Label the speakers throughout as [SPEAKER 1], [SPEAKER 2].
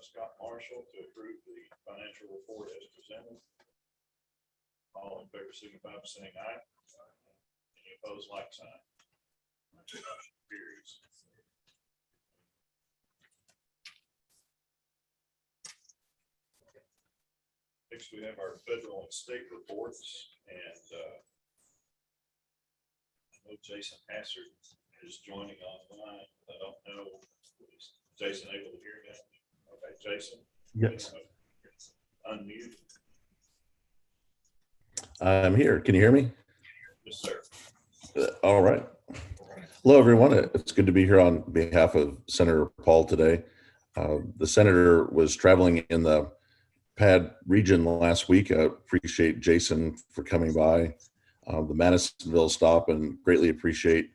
[SPEAKER 1] Scott Marshall to approve the financial report as presented. All in favor signify by saying aye. Any opposed, like sign. Motion carries. Next, we have our federal and state reports, and I know Jason Hassard is joining online. I don't know, is Jason able to hear that? Okay, Jason.
[SPEAKER 2] Yes.
[SPEAKER 1] Unmute.
[SPEAKER 2] I'm here. Can you hear me?
[SPEAKER 1] Yes, sir.
[SPEAKER 2] All right. Hello, everyone. It's good to be here on behalf of Senator Paul today. The senator was traveling in the PeADD region last week. I appreciate Jason for coming by the Madisonville stop, and greatly appreciate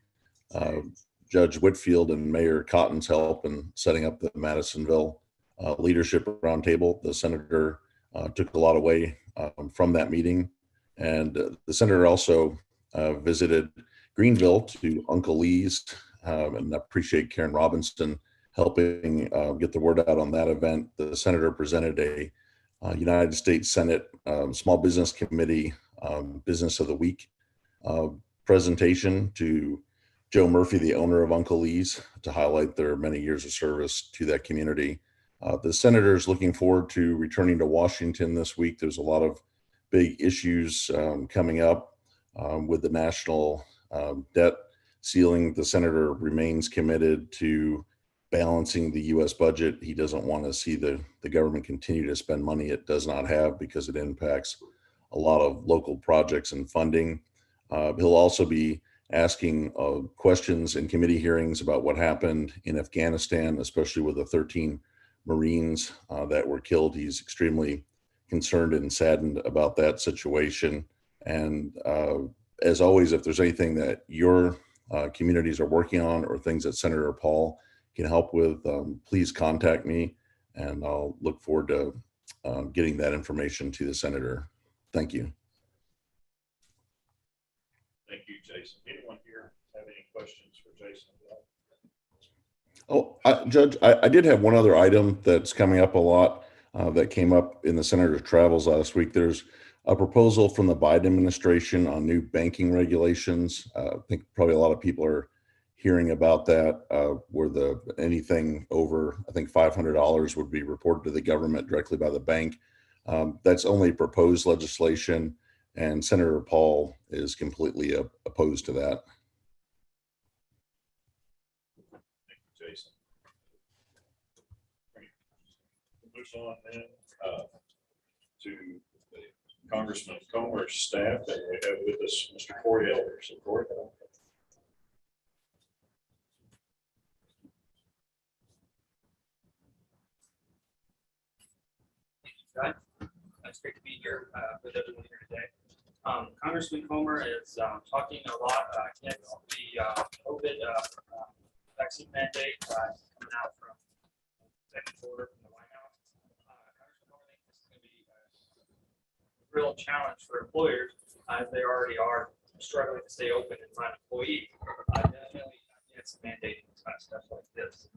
[SPEAKER 2] Judge Whitfield and Mayor Cotton's help in setting up the Madisonville Leadership Roundtable. The senator took a lot away from that meeting, and the senator also visited Greenville to Uncle Lee's, and I appreciate Karen Robinson helping get the word out on that event. The senator presented a United States Senate Small Business Committee Business of the Week presentation to Joe Murphy, the owner of Uncle Lee's, to highlight their many years of service to that community. The senator is looking forward to returning to Washington this week. There's a lot of big issues coming up with the national debt ceiling. The senator remains committed to balancing the U.S. budget. He doesn't want to see the government continue to spend money it does not have, because it impacts a lot of local projects and funding. He'll also be asking questions in committee hearings about what happened in Afghanistan, especially with the 13 Marines that were killed. He's extremely concerned and saddened about that situation. And as always, if there's anything that your communities are working on or things that Senator Paul can help with, please contact me, and I'll look forward to getting that information to the senator. Thank you.
[SPEAKER 1] Thank you, Jason. Anyone here have any questions for Jason?
[SPEAKER 2] Oh, Judge, I did have one other item that's coming up a lot that came up in the senator's travels last week. There's a proposal from the Biden administration on new banking regulations. I think probably a lot of people are hearing about that, where anything over, I think, $500 would be reported to the government directly by the bank. That's only proposed legislation, and Senator Paul is completely opposed to that.
[SPEAKER 1] Thank you, Jason. Moves on then to Congressman Comer's staff, and we have with us Mr. Corey Elders. Corey.
[SPEAKER 3] It's great to be here with everyone here today. Congressman Comer is talking a lot again on the COVID vaccine mandate coming out from the second quarter from the White House. Congressman Comer thinks this is going to be a real challenge for employers, as they already are struggling to stay open and find employees. Definitely against mandating kind of stuff like this.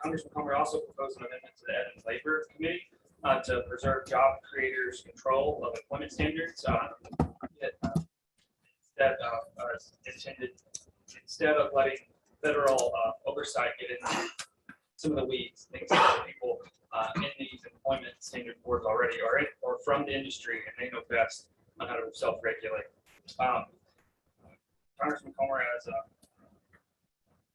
[SPEAKER 3] Congressman Comer also proposed an amendment to the Ed and Labor Committee to preserve job creators' control of employment standards. Instead of letting federal oversight get into some of the weeds, things that people in these employment standard boards already are in or from the industry, and they know best on how to self-regulate. Congressman Comer, as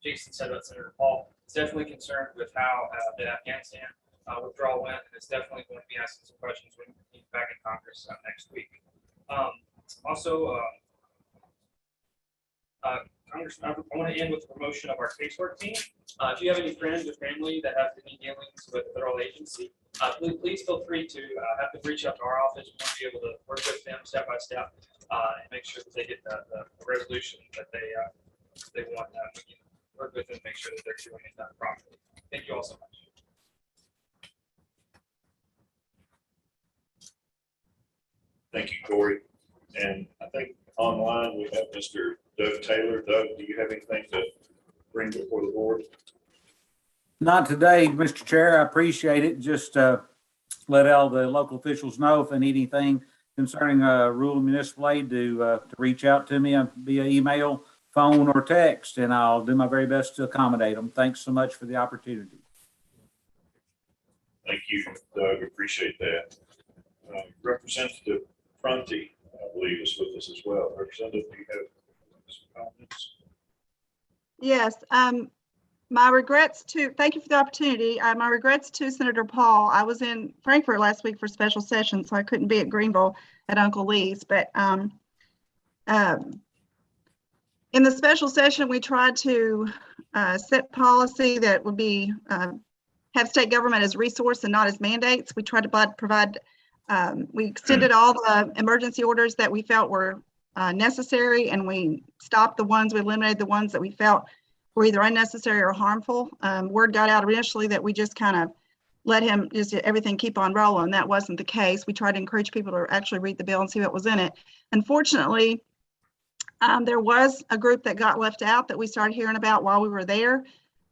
[SPEAKER 3] Jason said about Senator Paul, is definitely concerned with how the Afghanistan withdrawal went, and is definitely going to be asking some questions when he's back in Congress next week. Congressman, I want to end with the promotion of our casework team. If you have any friends or family that have any dealings with the federal agency, please feel free to have them reach out to our office. We want to be able to work with them step by step and make sure that they get the resolution that they want. We can work with them, make sure that they're doing it properly. Thank you all so much.
[SPEAKER 1] Thank you, Corey. And I think online we have Mr. Doug Taylor. Doug, do you have anything to bring before the board?
[SPEAKER 4] Not today, Mr. Chair. I appreciate it. Just let all the local officials know if they need anything concerning rural municipal aid to reach out to me via email, phone, or text, and I'll do my very best to accommodate them. Thanks so much for the opportunity.
[SPEAKER 1] Thank you, Doug. Appreciate that. Representative Prunty, I believe, is with us as well. Representative, do you have some comments?
[SPEAKER 5] Yes, my regrets to, thank you for the opportunity. My regrets to Senator Paul. I was in Frankfurt last week for special session, so I couldn't be at Greenville at Uncle Lee's, but in the special session, we tried to set policy that would be, have state government as resource and not as mandates. We tried to provide, we extended all the emergency orders that we felt were necessary, and we stopped the ones, we eliminated the ones that we felt were either unnecessary or harmful. Word got out initially that we just kind of let him just everything keep on rolling. That wasn't the case. We tried to encourage people to actually read the bill and see what was in it. Unfortunately, there was a group that got left out that we started hearing about while we were there.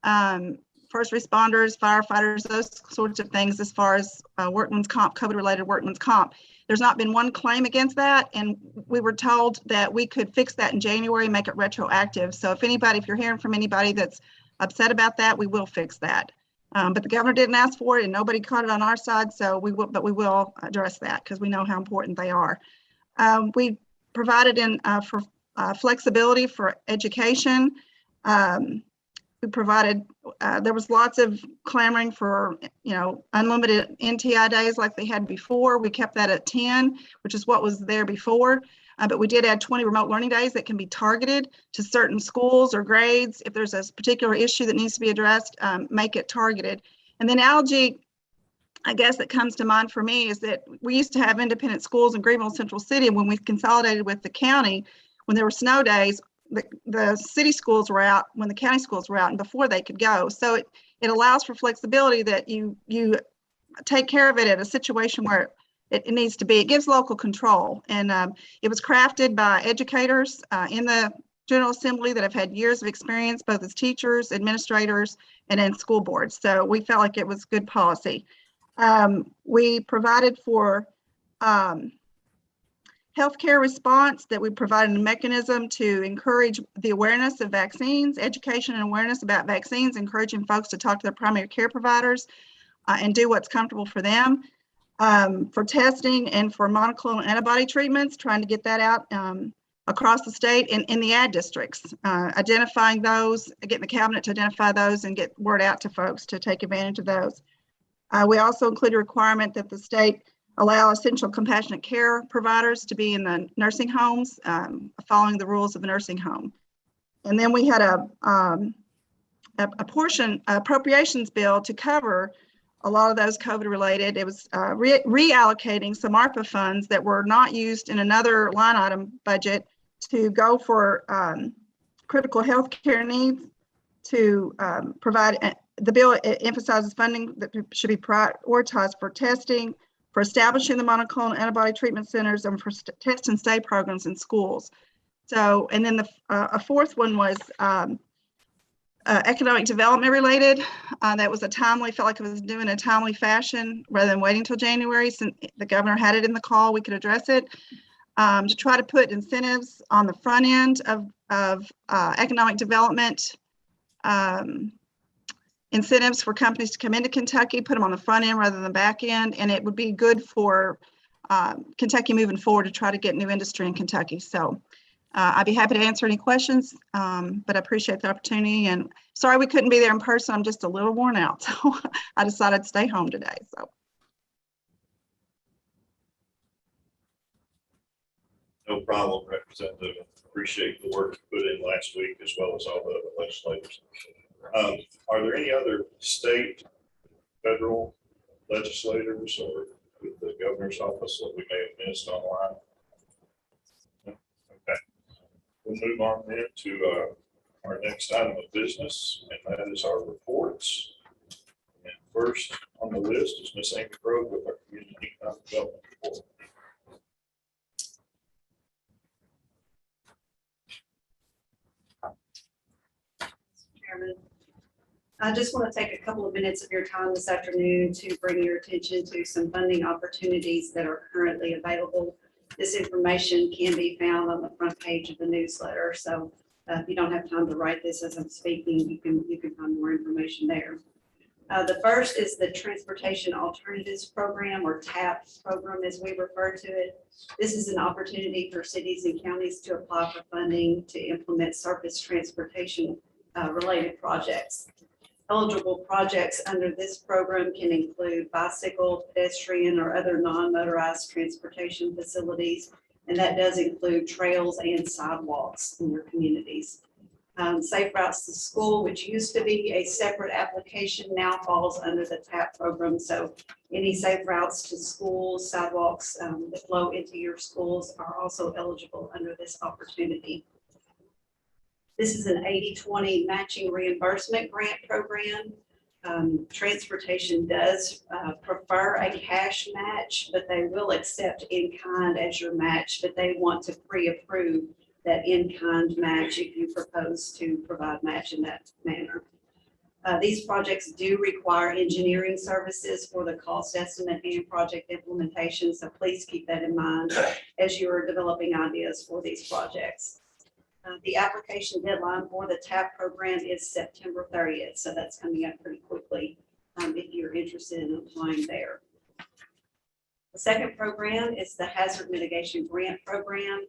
[SPEAKER 5] First responders, firefighters, those sorts of things as far as workman's comp, COVID-related workman's comp. There's not been one claim against that, and we were told that we could fix that in January and make it retroactive. So if you're hearing from anybody that's upset about that, we will fix that. But the governor didn't ask for it, and nobody caught it on our side, so we will address that because we know how important they are. We provided for flexibility for education. We provided, there was lots of clamoring for, unlimited NTI days like they had before. We kept that at 10, which is what was there before. But we did add 20 remote learning days that can be targeted to certain schools or grades. If there's a particular issue that needs to be addressed, make it targeted. And then algae, I guess that comes to mind for me is that we used to have independent schools in Greenville Central City. And when we consolidated with the county, when there were snow days, the city schools were out when the county schools were out and before they could go. So it allows for flexibility that you take care of it at a situation where it needs to be. It gives local control. And it was crafted by educators in the General Assembly that have had years of experience, both as teachers, administrators, and in school boards. So we felt like it was good policy. We provided for healthcare response, that we provided a mechanism to encourage the awareness of vaccines, education and awareness about vaccines, encouraging folks to talk to their primary care providers and do what's comfortable for them. For testing and for monoclonal antibody treatments, trying to get that out across the state and in the PeADD districts, identifying those, getting the cabinet to identify those and get word out to folks to take advantage of those. We also include a requirement that the state allow essential compassionate care providers to be in the nursing homes, following the rules of a nursing home. And then we had a portion appropriations bill to cover a lot of those COVID related. It was reallocating some ARPA funds that were not used in another line item budget to go for critical health care needs, to provide, the bill emphasizes funding that should be prioritized for testing, for establishing the monoclonal antibody treatment centers, and for test and stay programs in schools. So, and then a fourth one was economic development related. That was felt like it was due in a timely fashion rather than waiting till January. Since the governor had it in the call, we could address it. To try to put incentives on the front end of economic development, incentives for companies to come into Kentucky, put them on the front end rather than the back end, and it would be good for Kentucky moving forward to try to get new industry in Kentucky. So I'd be happy to answer any questions, but I appreciate the opportunity, and sorry we couldn't be there in person. I'm just a little worn out, so I decided to stay home today. So.
[SPEAKER 1] No problem, Representative. Appreciate the work you put in last week as well as all the other legislators. Are there any other state, federal legislators or with the governor's office that we may have missed online? Okay. We'll move on then to our next item of business, and that is our reports. And first on the list is Ms. Amy Grove with our Community Economic Development Report.
[SPEAKER 6] Chairman. I just want to take a couple of minutes of your time this afternoon to bring your attention to some funding opportunities that are currently available. This information can be found on the front page of the newsletter. So if you don't have time to write this as I'm speaking, you can find more information there. The first is the Transportation Alternatives Program, or TAP program as we refer to it. This is an opportunity for cities and counties to apply for funding to implement surface transportation related projects. Eligible projects under this program can include bicycle, pedestrian, or other non-motorized transportation facilities, and that does include trails and sidewalks in your communities. Safe Routes to School, which used to be a separate application, now falls under the TAP program. So any safe routes to schools, sidewalks that flow into your schools are also eligible under this opportunity. This is an 80-20 matching reimbursement grant program. Transportation does prefer a cash match, but they will accept in-kind as your match, but they want to pre-approve that in-kind match if you propose to provide match in that manner. These projects do require engineering services for the cost estimate and project implementation, so please keep that in mind as you are developing ideas for these projects. The application deadline for the TAP program is September 30th, so that's coming up pretty quickly if you're interested in applying there. The second program is the Hazard Mitigation Grant Program.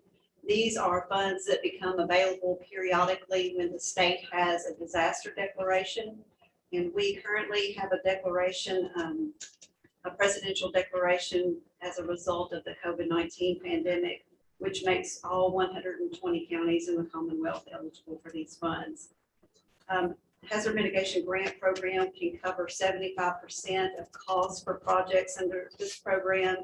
[SPEAKER 6] These are funds that become available periodically when the state has a disaster declaration. And we currently have a declaration, a presidential declaration as a result of the COVID-19 pandemic, which makes all 120 counties in the Commonwealth eligible for these funds. Hazard Mitigation Grant Program can cover 75% of costs for projects under this program.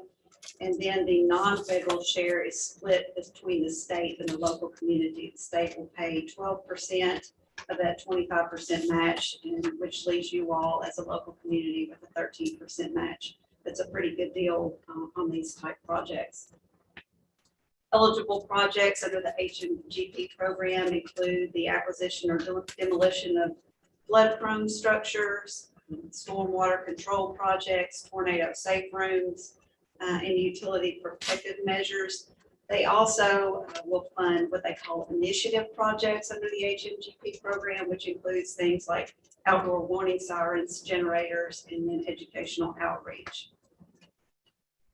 [SPEAKER 6] And then the non-federal share is split between the state and the local community. The state will pay 12% of that 25% match, and which leaves you all as a local community with a 13% match. That's a pretty good deal on these type projects. Eligible projects under the HMGP program include the acquisition or demolition of flood-prone structures, stormwater control projects, tornado safe rooms, and utility protective measures. They also will fund what they call initiative projects under the HMGP program, which includes things like outdoor warning sirens, generators, and then educational outreach.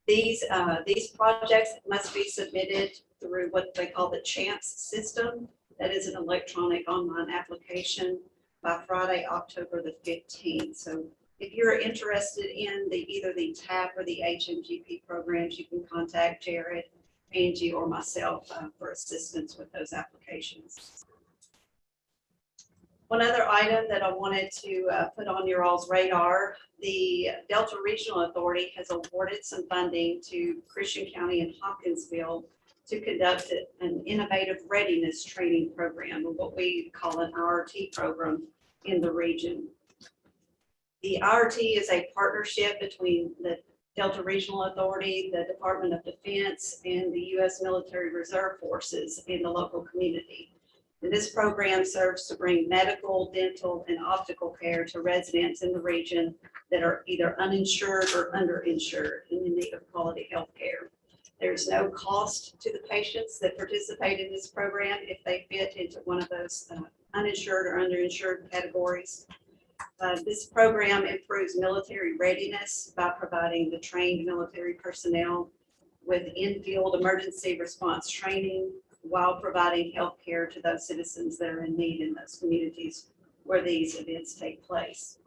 [SPEAKER 6] These projects must be submitted through what they call the CHAMPS system. That is an electronic online application by Friday, October the 15th. So if you're interested in either the TAP or the HMGP programs, you can contact Jared, Angie, or myself for assistance with those applications. One other item that I wanted to put on your all's radar, the Delta Regional Authority has awarded some funding to Christian County and Hopkinsville to conduct an innovative readiness training program, or what we call an IRT program in the region. The IRT is a partnership between the Delta Regional Authority, the Department of Defense, and the U.S. Military Reserve Forces in the local community. And this program serves to bring medical, dental, and optical care to residents in the region that are either uninsured or underinsured and in need of quality health care. There's no cost to the patients that participate in this program if they fit into one of those uninsured or underinsured categories. This program improves military readiness by providing the trained military personnel with in-field emergency response training while providing health care to those citizens that are in need in those communities where these events take place.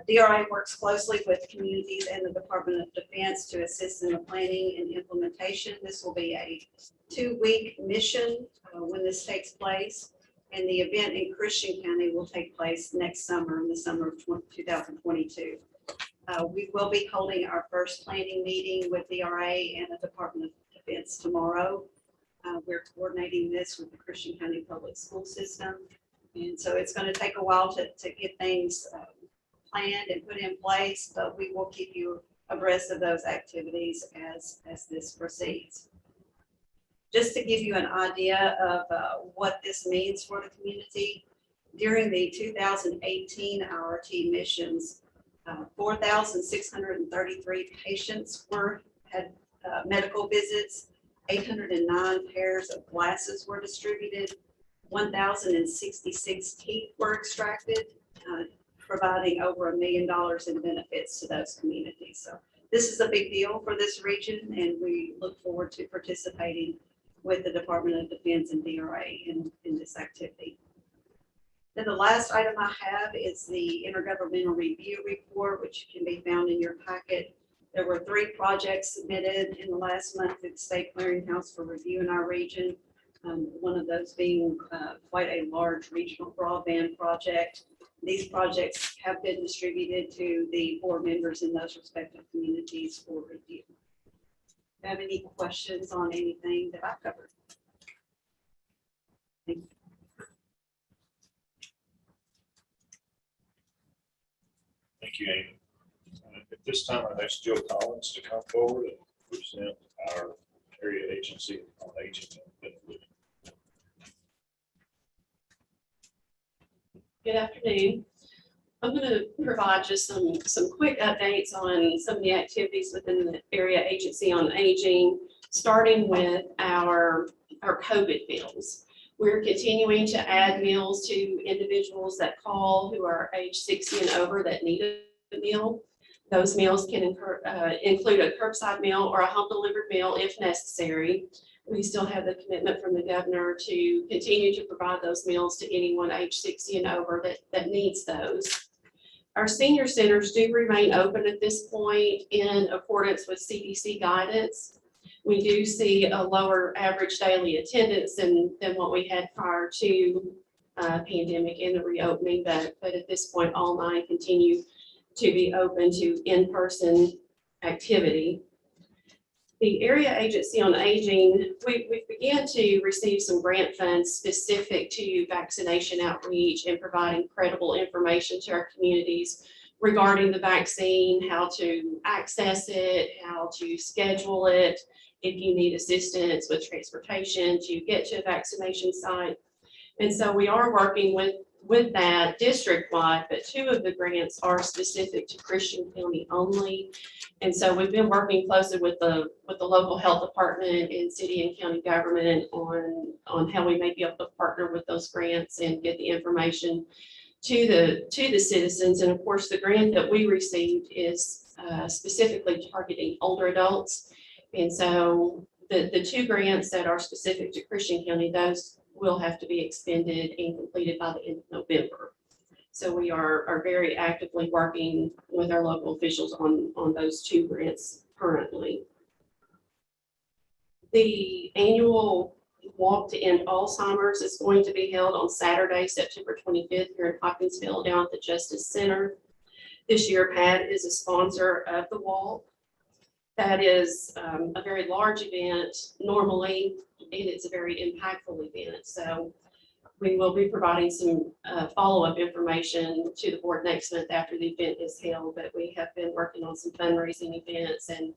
[SPEAKER 6] DRA works closely with communities and the Department of Defense to assist in the planning and implementation. This will be a 2-week mission when this takes place. And the event in Christian County will take place next summer, in the summer of 2022. We will be holding our first planning meeting with DRA and the Department of Defense tomorrow. We're coordinating this with the Christian County Public School System. And so it's going to take a while to get things planned and put in place, but we will keep you abreast of those activities as this proceeds. Just to give you an idea of what this means for the community, During the 2018 IRT missions, 4,633 patients had medical visits, 809 pairs of glasses were distributed, 1,066 teeth were extracted, providing over $1 million in benefits to those communities. So this is a big deal for this region, and we look forward to participating with the Department of Defense and DRA in this activity. Then the last item I have is the intergovernmental review report, which can be found in your packet. There were 3 projects submitted in the last month at the State Clearinghouse for review in our region. One of those being quite a large regional broadband project. These projects have been distributed to the board members in those respective communities for review. Do you have any questions on anything that I've covered? Thank you.
[SPEAKER 1] Thank you, Amy. At this time, I'd ask Jill Collins to come forward and present our area agency on aging and living.
[SPEAKER 7] Good afternoon. I'm going to provide just some quick updates on some of the activities within the area agency on aging, starting with our COVID meals. We're continuing to add meals to individuals that call who are age 60 and over that need a meal. Those meals can include a curbside meal or a home delivered meal if necessary. We still have the commitment from the governor to continue to provide those meals to anyone age 60 and over that needs those. Our senior centers do remain open at this point in accordance with CDC guidance. We do see a lower average daily attendance than what we had prior to pandemic and the reopening, but at this point, all 9 continue to be open to in-person activity. The Area Agency on Aging, we began to receive some grant funds specific to vaccination outreach and providing credible information to our communities regarding the vaccine, how to access it, how to schedule it, if you need assistance with transportation to get to a vaccination site. And so we are working with that district-wide, but 2 of the grants are specific to Christian County only. And so we've been working closely with the local health department and city and county government on how we may be able to partner with those grants and get the information to the citizens. And of course, the grant that we received is specifically targeting older adults. And so the 2 grants that are specific to Christian County, those will have to be expended and completed by the end of November. So we are very actively working with our local officials on those 2 grants currently. The annual Walk to End Alzheimer's is going to be held on Saturday, September 25th here in Hopkinsville down at the Justice Center. This year, PeADD is a sponsor of the walk. That is a very large event normally, and it's a very impactful event. So we will be providing some follow-up information to the board next month after the event is held, but we have been working on some fundraising events, and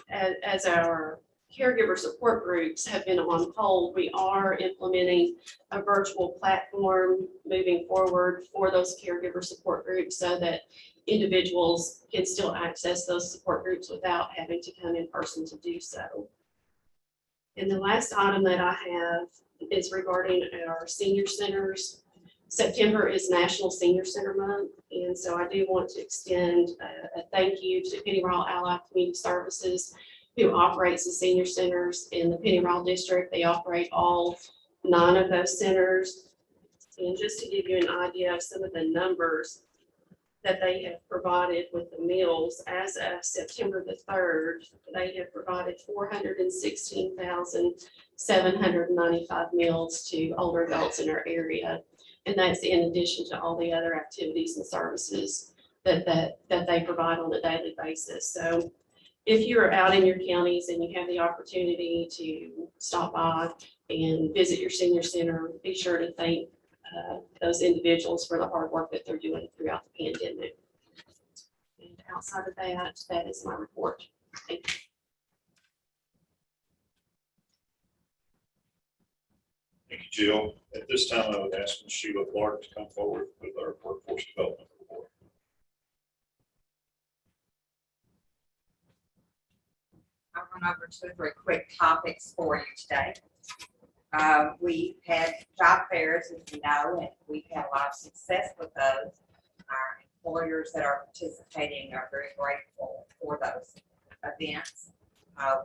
[SPEAKER 7] as our caregiver support groups have been on hold, we are implementing a virtual platform moving forward for those caregiver support groups so that individuals can still access those support groups without having to come in person to do so. And the last item that I have is regarding our senior centers. September is National Senior Center Month, and so I do want to extend a thank you to Penny Ryle Allied Community Services, who operates the senior centers in the Penny Ryle district. They operate all 9 of those centers. And just to give you an idea of some of the numbers that they have provided with the meals, as of September the 3rd, they have provided 416,795 meals to older adults in our area. And that's in addition to all the other activities and services that they provide on a daily basis. So if you're out in your counties and you have the opportunity to stop by and visit your senior center, be sure to thank those individuals for the hard work that they're doing throughout the pandemic. And outside of that, that is my report. Thank you.
[SPEAKER 1] Thank you, Jill. At this time, I would ask Ms. Sheila Clark to come forward with our workforce development report.
[SPEAKER 8] I'll run over 2 or 3 quick topics for you today. We've had job fairs, as you know, and we've had a lot of success with those. Our employers that are participating are very grateful for those events.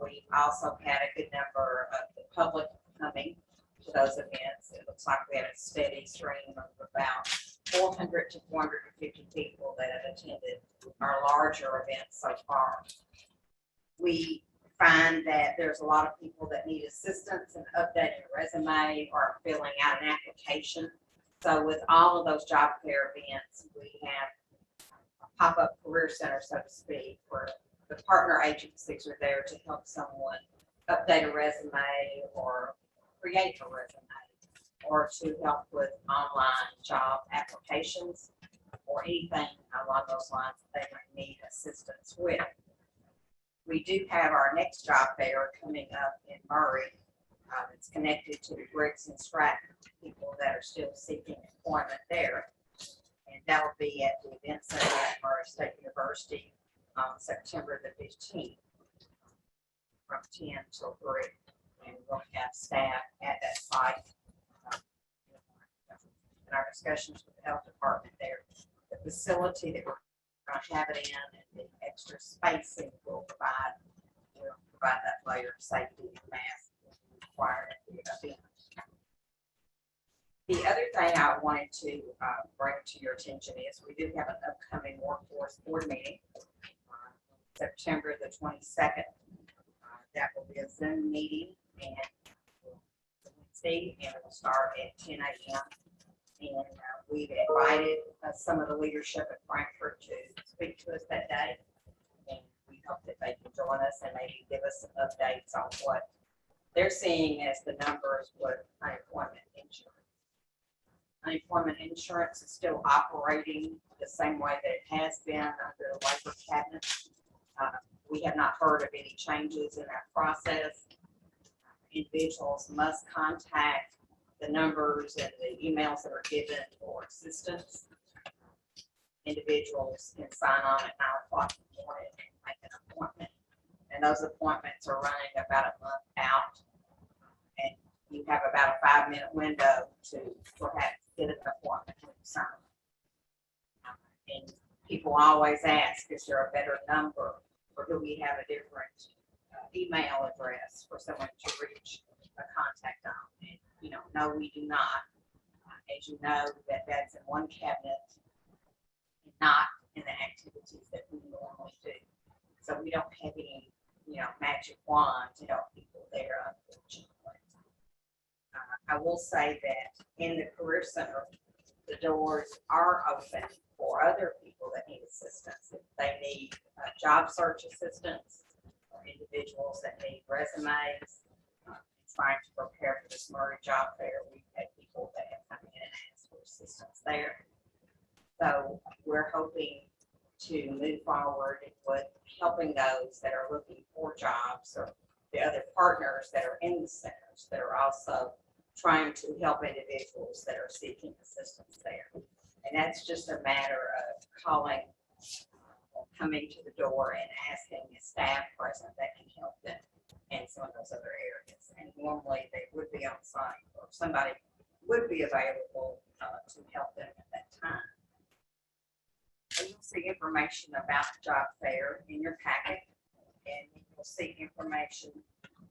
[SPEAKER 8] We've also had a good number of the public coming to those events. It looks like we had a steady stream of about 400 to 450 people that have attended our larger events so far. We find that there's a lot of people that need assistance in updating a resume or filling out an application. So with all of those job fair events, we have a pop-up career center, so to speak, where the partner agencies are there to help someone update a resume or create a resume, or to help with online job applications or anything along those lines that they might need assistance with. We do have our next job fair coming up in Murray. It's connected to the Briggs and Stratton people that are still seeking employment there. And that will be at the event center at Murray State University on September the 15th from 10 till 3. And we'll have staff at that site. In our discussions with the health department there, the facility that we're going to have it in and the extra spacing will provide that layer of safety and mask required at the event. The other thing I wanted to bring to your attention is we do have an upcoming workforce board meeting on September the 22nd. That will be a Zoom meeting and Wednesday, and it will start at 10 a.m. And we've invited some of the leadership at Frankfurt to speak to us that day. And we hope that they can join us and maybe give us some updates on what they're seeing as the numbers with unemployment insurance. Unemployment insurance is still operating the same way that it has been under the labor cabinet. We have not heard of any changes in that process. Individuals must contact the numbers and the emails that are given for assistance. Individuals can sign on at 9 o'clock in the morning and make an appointment. And those appointments are running about a month out. And you have about a 5-minute window to perhaps get an appointment when you sign. And people always ask, is there a better number, or do we have a different email address for someone to reach a contact on? And, no, we do not. As you know, that's in one cabinet and not in the activities that we normally do. So we don't have any, magic wand to help people there, unfortunately. I will say that in the Career Center, the doors are open for other people that need assistance. If they need job search assistance, or individuals that need resumes, trying to prepare for this Murray job fair, we've had people that have come in and asked for assistance there. So we're hoping to move forward with helping those that are looking for jobs, or the other partners that are in the centers that are also trying to help individuals that are seeking assistance there. And that's just a matter of calling, coming to the door and asking the staff present that can help them in some of those other areas. And normally they would be on site, or somebody would be available to help them at that time. And you'll see information about the job fair in your packet, and you'll see information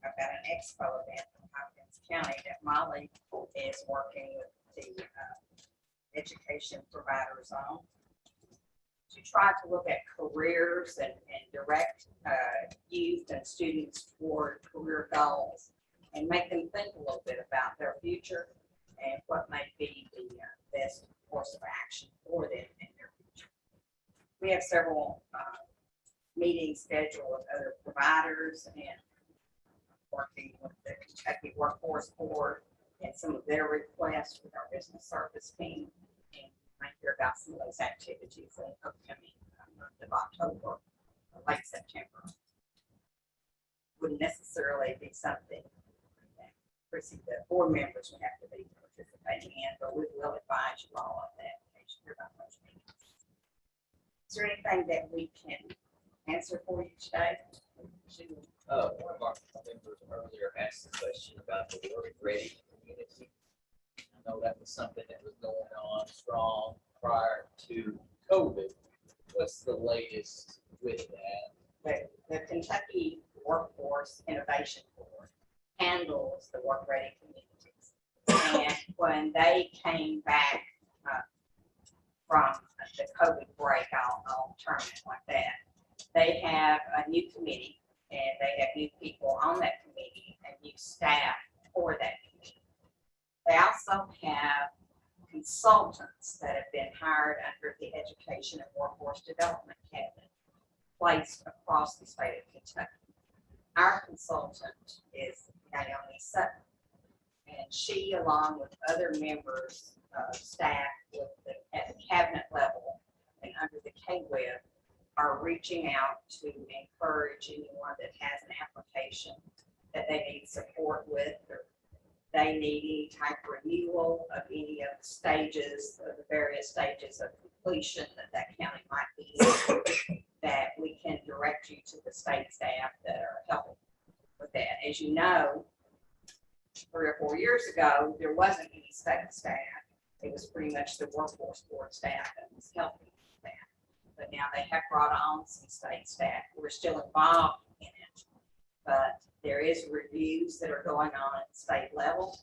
[SPEAKER 8] about an expo event in Hopkins County that Molly is working with the education providers on, to try to look at careers and direct youth and students toward career goals and make them think a little bit about their future and what may be the best course of action for them in their future. We have several meetings scheduled with other providers and working with the Kentucky Workforce Board and some of their requests with our business service team. And I hear about some of those activities in the upcoming month of October, or late September. Wouldn't necessarily be something that Chrissy, the board members would have to be participating in, but we will advise you all of that. in case you're about those meetings. Is there anything that we can answer for you today?
[SPEAKER 9] One of our members earlier asked the question about the work-ready community. I know that was something that was going on strong prior to COVID. What's the latest with that?
[SPEAKER 8] The Kentucky Workforce Innovation Board handles the work-ready communities. And when they came back from the COVID break, I'll term it like that, they have a new committee, and they have new people on that committee and new staff for that committee. They also have consultants that have been hired under the Education and Workforce Development Cabinet, placed across the state of Kentucky. Our consultant is Naomi Sutton, and she, along with other members of staff at the cabinet level and under the K-Web, are reaching out to encourage anyone that has an application that they need support with, or they need any type of renewal of any of the stages, of the various stages of completion that county might be in, that we can direct you to the state staff that are helping with that. As you know, 3 or 4 years ago, there wasn't any state staff. It was pretty much the workforce board staff that was helping with that. But now they have brought on some state staff. We're still involved in it, but there is reviews that are going on at the state level,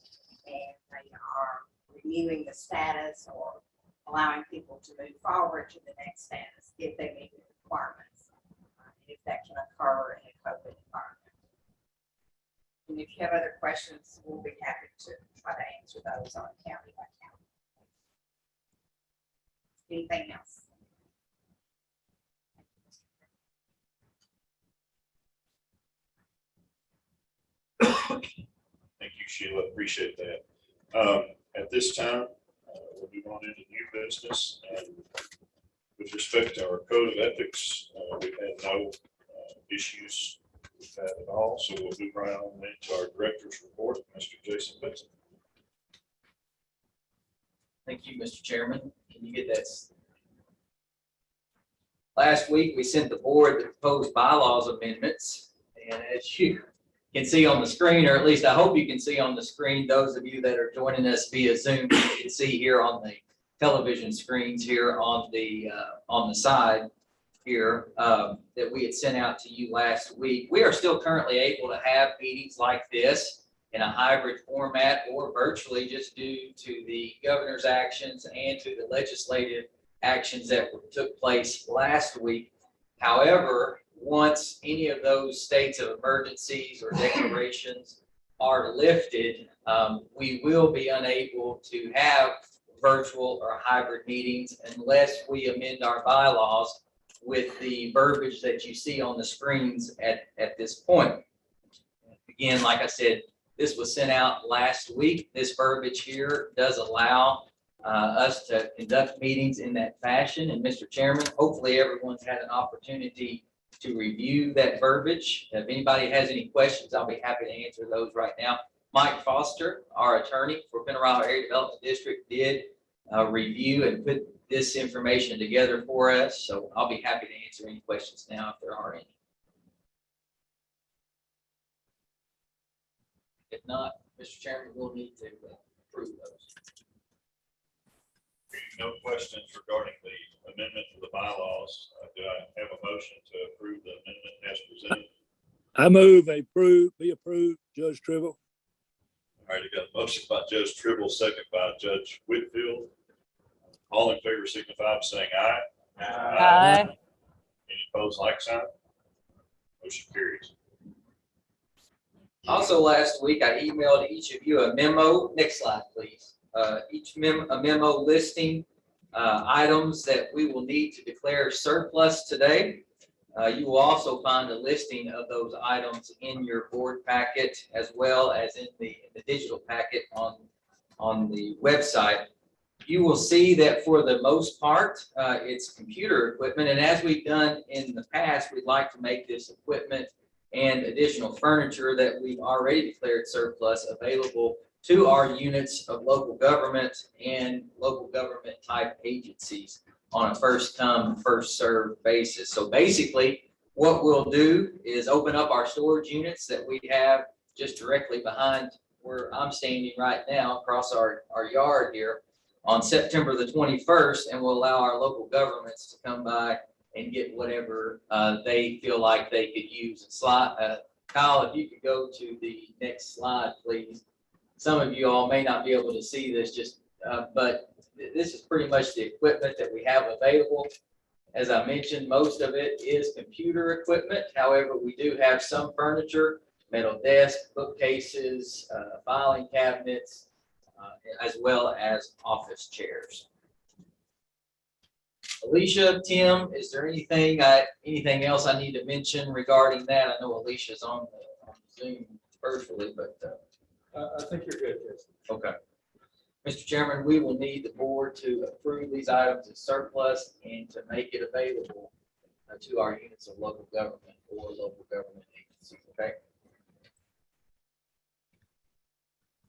[SPEAKER 8] and they are reviewing the status or allowing people to move forward to the next status if they meet the requirements, if that can occur in a COVID environment. And if you have other questions, we'll be happy to try to answer those on county by county. Anything else?
[SPEAKER 1] Thank you, Sheila. Appreciate that. At this time, we'll move on into new business. And with respect to our code of ethics, we've had no issues with that at all. So we'll move right on into our director's report, Mr. Jason Benson.
[SPEAKER 9] Thank you, Mr. Chairman. Can you get that? Last week, we sent the board the proposed bylaws amendments, and as you can see on the screen, or at least I hope you can see on the screen, those of you that are joining us via Zoom, you can see here on the television screens here on the side here that we had sent out to you last week. We are still currently able to have meetings like this in a hybrid format or virtually, just due to the governor's actions and to the legislative actions that took place last week. However, once any of those states of emergencies or declarations are lifted, we will be unable to have virtual or hybrid meetings unless we amend our bylaws with the verbiage that you see on the screens at this point. Again, like I said, this was sent out last week. This verbiage here does allow us to conduct meetings in that fashion. And Mr. Chairman, hopefully everyone's had an opportunity to review that verbiage. If anybody has any questions, I'll be happy to answer those right now. Mike Foster, our attorney for Penn-Ryle Area Development District, did review and put this information together for us. So I'll be happy to answer any questions now if there are any. If not, Mr. Chairman, we'll need to approve those.
[SPEAKER 1] No questions regarding the amendment to the bylaws. Do I have a motion to approve the amendment as presented?
[SPEAKER 10] I move be approved, Judge Tribble.
[SPEAKER 1] All right, I got a motion by Judge Tribble, second by Judge Whitfield. All in favor signify by saying aye.
[SPEAKER 10] Aye.
[SPEAKER 1] Any opposed, like sign? Motion carries.
[SPEAKER 9] Also, last week, I emailed each of you a memo. Next slide, please. A memo listing items that we will need to declare surplus today. You will also find a listing of those items in your board packet as well as in the digital packet on the website. You will see that for the most part, it's computer equipment. And as we've done in the past, we'd like to make this equipment and additional furniture that we've already declared surplus available to our units of local government and local government type agencies on a first come, first served basis. So basically, what we'll do is open up our storage units that we have just directly behind where I'm standing right now across our yard here on September the 21st, and we'll allow our local governments to come by and get whatever they feel like they could use. Kyle, if you could go to the next slide, please. Some of you all may not be able to see this, but this is pretty much the equipment that we have available. As I mentioned, most of it is computer equipment. However, we do have some furniture, metal desks, bookcases, filing cabinets, as well as office chairs. Alicia, Tim, is there anything else I need to mention regarding that? I know Alicia's on Zoom virtually, but
[SPEAKER 11] I think you're good, Jason.
[SPEAKER 9] okay. Mr. Chairman, we will need the board to approve these items as surplus and to make it available to our units of local government or local government agencies, okay?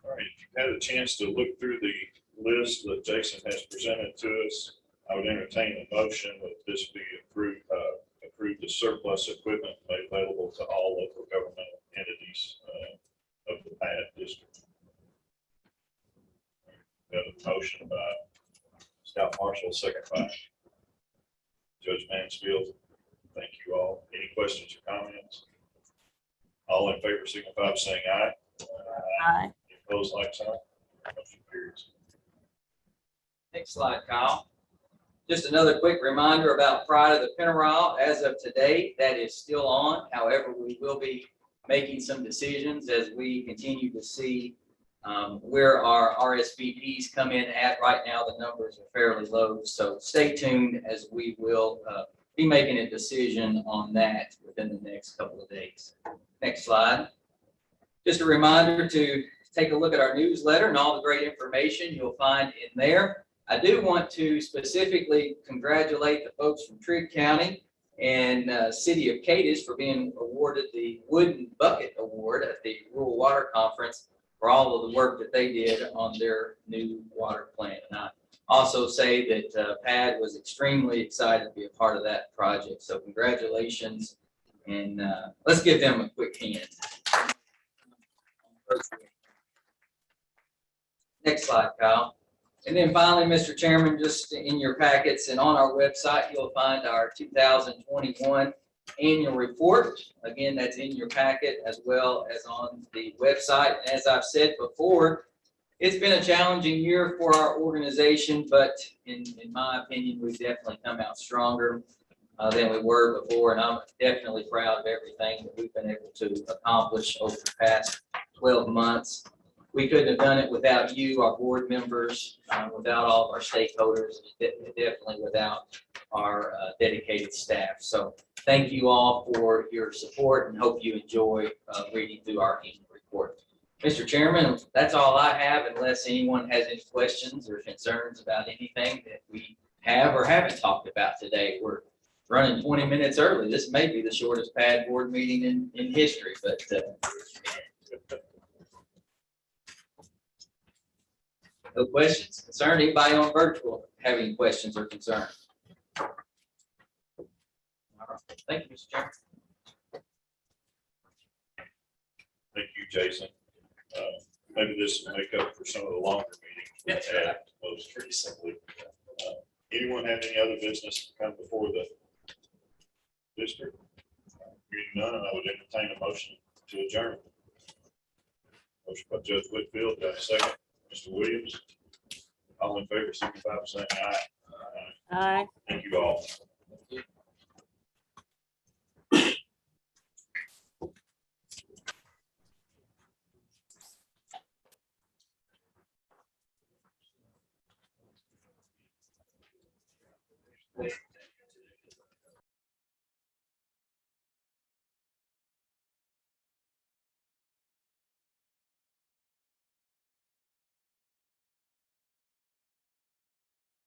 [SPEAKER 1] All right, if you've had a chance to look through the list that Jason has presented to us, I would entertain a motion that this be approved the surplus equipment made available to all local government entities of the PeADD district. We have a motion by Scout Marshall, second by Judge Mansfield. Thank you all. Any questions or comments? All in favor signify by saying aye.
[SPEAKER 12] Aye.
[SPEAKER 1] Any opposed, like sign. Motion carries.
[SPEAKER 9] Next slide, Kyle. Just another quick reminder about Pride of the Penterile. As of today, that is still on. However, we will be making some decisions as we continue to see where our RSVPs come in at. Right now, the numbers are fairly low, so stay tuned as we will be making a decision on that within the next couple of days. Next slide. Just a reminder to take a look at our newsletter and all the great information you'll find in there. I do want to specifically congratulate the folks from Trigg County and City of Cadiz for being awarded the Wooden Bucket Award at the Rural Water Conference for all of the work that they did on their new water plant. And I also say that PeADD was extremely excited to be a part of that project. So congratulations, and let's give them a quick hand. Next slide, Kyle. And then finally, Mr. Chairman, just in your packets and on our website, you'll find our 2021 annual report. Again, that's in your packet as well as on the website. And as I've said before, it's been a challenging year for our organization, but in my opinion, we've definitely come out stronger than we were before. And I'm definitely proud of everything that we've been able to accomplish over the past 12 months. We couldn't have done it without you, our board members, without all of our stakeholders, definitely without our dedicated staff. So thank you all for your support and hope you enjoy reading through our annual report. Mr. Chairman, that's all I have unless anyone has any questions or concerns about anything that we have or haven't talked about today. We're running 20 minutes early. This may be the shortest PeADD board meeting in history, but no questions, concern? Anybody on virtual having questions or concerns? All right. Thank you, Mr. Chairman.
[SPEAKER 1] Thank you, Jason. Maybe this will make up for some of the longer meetings we had most recently. Anyone have any other business to come before the district? Hearing none, I would entertain a motion to adjourn. Motion by Judge Whitfield, do I have a second? Mr. Williams, all in favor, signify by saying aye.
[SPEAKER 12] Aye.
[SPEAKER 1] Thank you all.